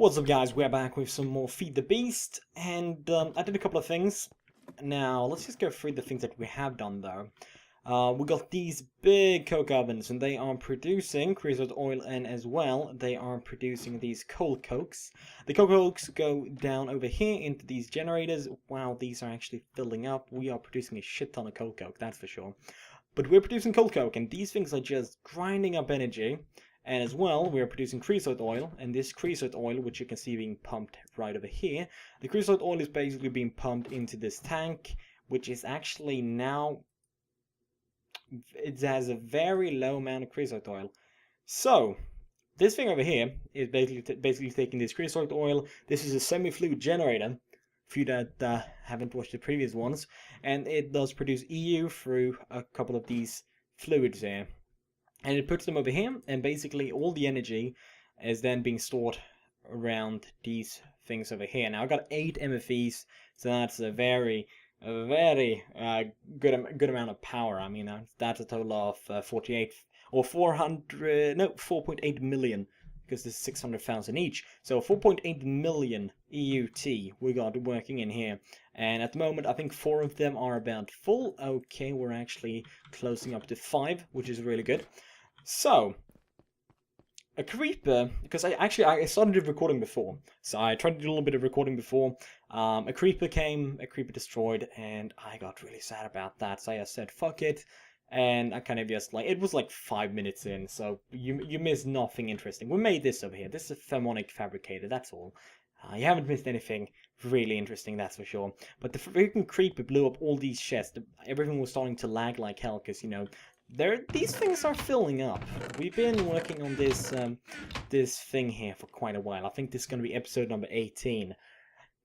What's up, guys? We're back with some more Feed the Beast, and I did a couple of things. Now, let's just go through the things that we have done, though. We got these big coke ovens, and they are producing creosote oil, and as well, they are producing these coal cokes. The coal cokes go down over here into these generators. Wow, these are actually filling up. We are producing a shit ton of coal coke, that's for sure. But we're producing coal coke, and these things are just grinding up energy. And as well, we are producing creosote oil, and this creosote oil, which you can see being pumped right over here, the creosote oil is basically being pumped into this tank, which is actually now, it has a very low amount of creosote oil. So, this thing over here is basically taking this creosote oil. This is a semi-fluid generator, for you that haven't watched the previous ones, and it does produce EU through a couple of these fluids here. And it puts them over here, and basically all the energy is then being stored around these things over here. Now I've got 8 MFEs, so that's a very good amount of power. I mean, that's a total of 48 or 4.8 million, because there's 600,000 each. So 4.8 million EUT we got working in here. And at the moment, I think 4 of them are about full. Okay, we're actually closing up to 5, which is really good. So, a creeper, because I started recording before, so I tried to do a little bit of recording before. A creeper came, a creeper destroyed, and I got really sad about that, so I said fuck it, and I kind of just it was like 5 minutes in, so you missed nothing interesting. We made this over here. This is a thermonic fabricator, that's all. You haven't missed anything really interesting, that's for sure. But the freaking creeper blew up all these chests. Everything was starting to lag like hell, because, you know, these things are filling up. We've been working on this this thing here for quite a while. I think this is going to be episode number 18.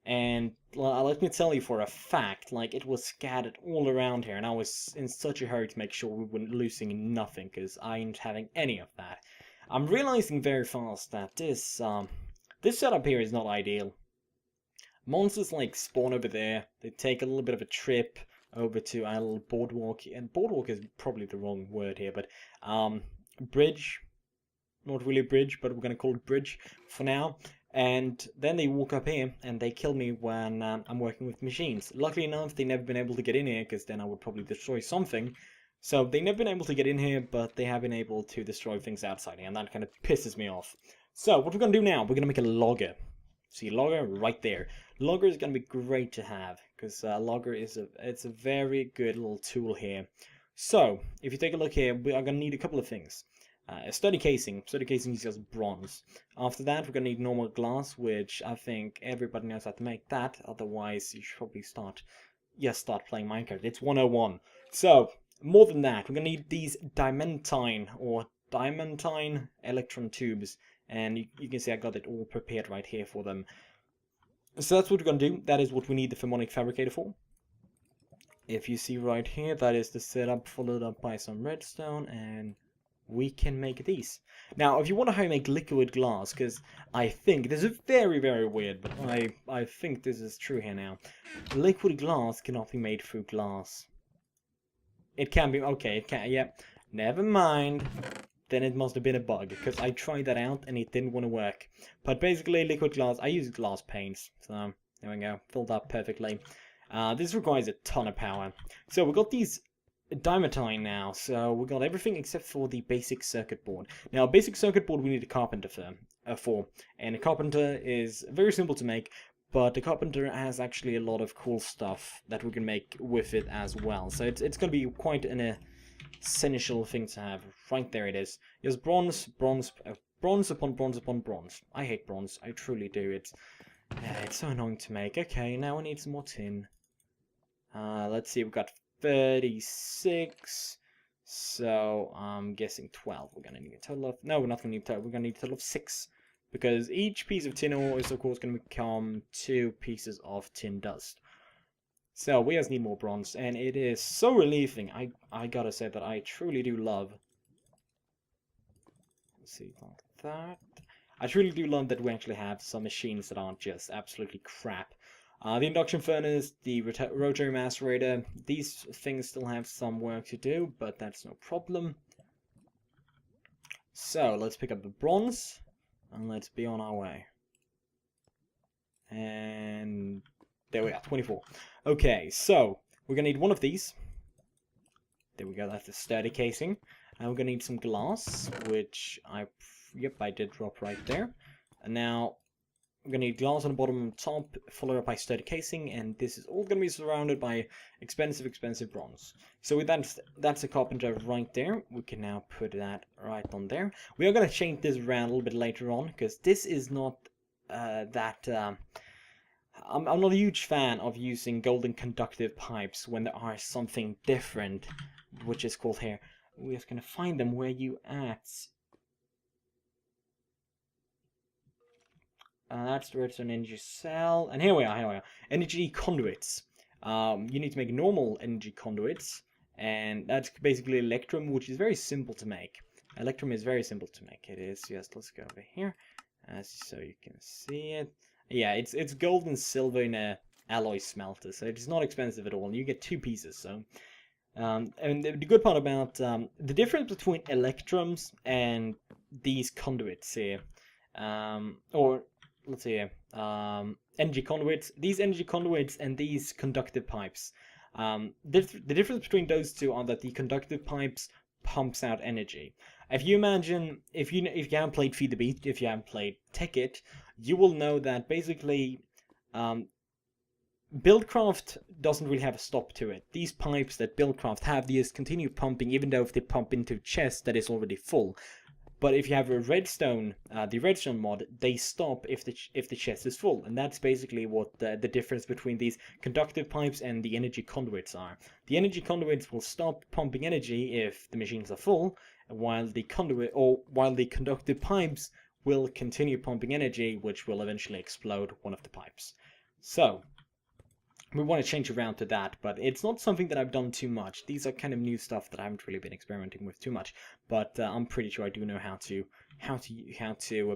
And let me tell you for a fact, it was scattered all around here, and I was in such a hurry to make sure we weren't losing nothing, because I ain't having any of that. I'm realizing very fast that this setup here is not ideal. Monsters spawn over there. They take a little bit of a trip over to our little boardwalk, and boardwalk is probably the wrong word here, but bridge, not really a bridge, but we're gonna call it bridge for now. And then they walk up here and they kill me when I'm working with machines. Luckily enough, they never been able to get in here, because then I would probably destroy something. So they never been able to get in here, but they have been able to destroy things outside here, and that kind of pisses me off. So what we're gonna do now, we're gonna make a logger. See, logger right there. Logger is going to be great to have, because logger is a very good little tool here. So, if you take a look here, we are going to need a couple of things. A sturdy casing. Sturdy casing is just bronze. After that, we're going to need normal glass, which I think everybody knows how to make that. Otherwise, you should probably start playing Minecraft. It's 101. So, more than that, we're going to need these diamantine electron tubes. And you can see I got it all prepared right here for them. So that's what we're going to do. That is what we need the thermonic fabricator for. If you see right here, that is the setup followed up by some redstone, and we can make these. Now, if you wonder how you make liquid glass, because I think this is very weird, but I think this is true here now. Liquid glass cannot be made through glass. It can be, okay, it can, yeah. Never mind. Then it must have been a bug, because I tried that out and it didn't want to work. But basically, liquid glass, I use glass paints, so there we go, filled up perfectly. This requires a ton of power. So we got these diamantine now, so we got everything except for the basic circuit board. Now, basic circuit board we need a carpenter for, and a carpenter is very simple to make, but the carpenter has actually a lot of cool stuff that we can make with it as well. So it's going to be quite an essential thing to have. Right there it is. Just bronze upon bronze. I hate bronze. I truly do. It's so annoying to make. Okay, now we need some more tin. Let's see. We've got 36. So I'm guessing 12. We're gonna need a total of. No, we're not gonna need 12. We're gonna need a total of 6, because each piece of tin ore is of course gonna become 2 pieces of tin dust. So we just need more bronze, and it is so relieving. I gotta say that I truly do love. Let's see, like that. I truly do love that we actually have some machines that aren't just absolutely crap. The induction furnace, the rotary macerator, these things still have some work to do, but that's no problem. So let's pick up the bronze, and let's be on our way. 24. Okay, so we're gonna need one of these. There we go, that's the sturdy casing. And we're gonna need some glass, which yep, I did drop right there. And now we're gonna need glass on the bottom and top, followed up by sturdy casing, and this is all gonna be surrounded by expensive bronze. So with that, that's a carpenter right there. We can now put that right on there. We are gonna change this around a little bit later on, because this is not I'm not a huge fan of using golden conductive pipes when there are something different, which is called here. We're just gonna find them. Where you at? That's the redstone energy cell, and here we are. Energy conduits. You need to make normal energy conduits, and that's basically electrum, which is very simple to make. Electrum is very simple to make. It is. Yes, let's go over here, so you can see it. Yeah, it's gold and silver in a alloy smelter, so it's not expensive at all. You get 2 pieces, so. And the good part about the difference between electrums and these conduits here, or let's see here, energy conduits, these energy conduits and these conductive pipes. The difference between those two are that the conductive pipes pumps out energy. If you imagine, if you haven't played Feed the Beast, if you haven't played Tekkit, you will know that basically Buildcraft doesn't really have a stop to it. These pipes that Buildcraft have, these continue pumping even though if they pump into a chest that is already full. But if you have a redstone, the redstone mod, they stop if the chest is full, and that's basically what the difference between these conductive pipes and the energy conduits are. The energy conduits will stop pumping energy if the machines are full, while the conductive pipes will continue pumping energy, which will eventually explode one of the pipes. So we want to change around to that, but it's not something that I've done too much. These are kind of new stuff that I haven't really been experimenting with too much, but I'm pretty sure I do know how to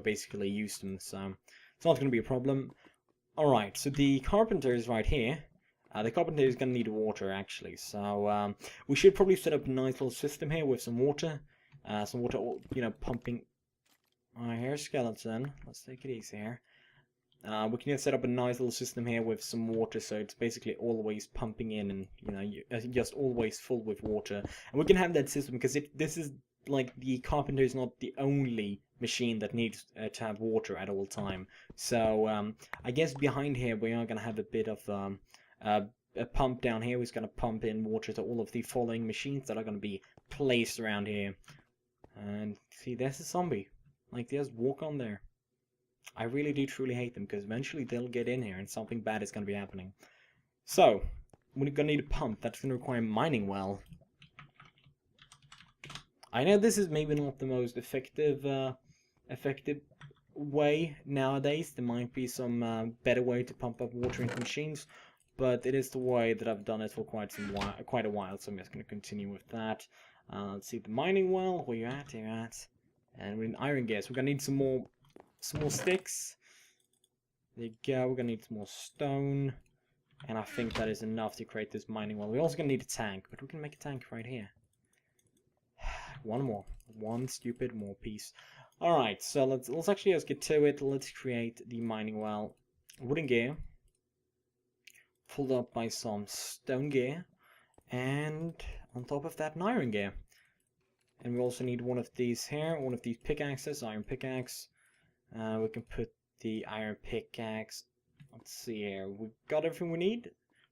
basically use them, so it's not going to be a problem. Alright, so the carpenter is right here. The carpenter is going to need water, actually, so we should probably set up a nice little system here with some water, you know, pumping. Alright, here's skeleton. Let's take it easy here. We can set up a nice little system here with some water, so it's basically always pumping in, and you know, just always full with water. And we can have that system because this is like the carpenter is not the only machine that needs to have water at all time. So I guess behind here we are gonna have a bit of a pump down here. Who's gonna pump in water to all of the following machines that are gonna be placed around here. And see, there's a zombie. Like, just walk on there. I really do truly hate them, because eventually they'll get in here and something bad is going to be happening. So, we're going to need a pump. That's going to require a mining well. I know this is maybe not the most effective way nowadays. There might be some better way to pump up water into machines, but it is the way that I've done it for quite a while, so I'm just going to continue with that. Let's see, the mining well, where you at, here at. And we're in iron gear, so we're going to need some more sticks. There you go, we're gonna need some more stone, and I think that is enough to create this mining well. We're also gonna need a tank, but we can make a tank right here. One stupid more piece. Alright, so let's actually just get to it. Let's create the mining well. Wooden gear, followed up by some stone gear, and on top of that an iron gear. And we also need one of these here, one of these pickaxes, iron pickaxe. We can put the iron pickaxe. Let's see here. We got everything we need?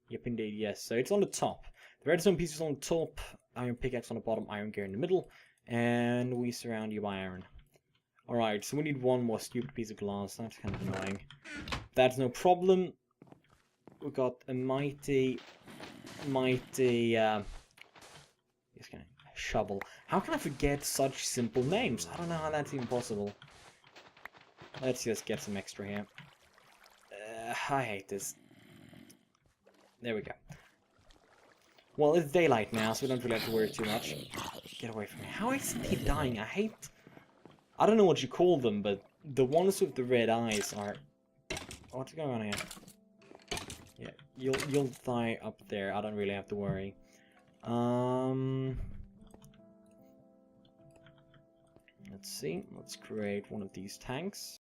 Yep, indeed, yes. So it's on the top. The redstone piece is on the top, iron pickaxe on the bottom, iron gear in the middle, and we surround you by iron. Alright, so we need one more stupid piece of glass. That's kind of annoying. That's no problem. We got a mighty shovel. How can I forget such simple names? I don't know how that's even possible. Let's just get some extra here. I hate this. There we go. Well, it's daylight now, so we don't really have to worry too much. Get away from me. How isn't he dying? I don't know what you call them, but the ones with the red eyes are... What's going on here? Yeah, you'll die up there. I don't really have to worry. Let's see. Let's create one of these tanks.